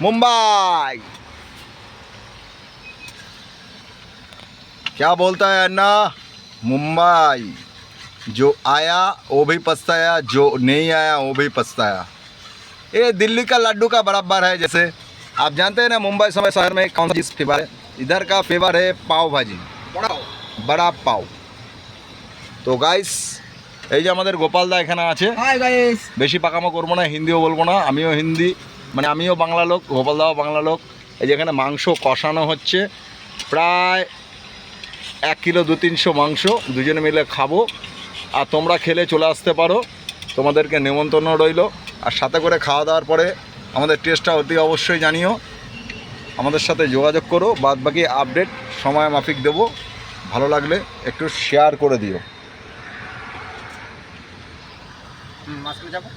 मुंबई। क्या बोलता है अन्ना? मुंबई। जो आया वो भी पछताया, जो नहीं आया वो भी पछताया। ये दिल्ली का लड्डू का बराबर है। जैसे आप जानते हैं ना, मुंबई समय शहर में कौन सा चीज़ फेवर है? इधर का फेवर है पाव भाजी, बड़ा पाव। তো গাইস, এই যে আমাদের গোপালদা এখানে আছে। Hi guys. বেশি পাকামো করবো না, হিন্দিও বলবো না। আমিও হিন্দি, মানে আমিও বাংলা লোক, গোপালদাও বাংলা লোক। এই যে এখানে মাংস কষানো হচ্ছে, প্রায় 1 কিলো 200-300 মাংস, দুজনে মিলে খাবো। আর তোমরা খেলে চলে আসতে পারো, তোমাদেরকে নেমন্তন্ন রইল। আর সাথে করে খাওয়া দাওয়ার পরে আমাদের টেস্টটা অতি অবশ্যই জানিও, আমাদের সাথে যোগাযোগ করো। বাদ বাকি আপডেট সময় মাফিক দেবো। ভালো লাগলে একটু শেয়ার করে দিও। মাঝখানে যাবো।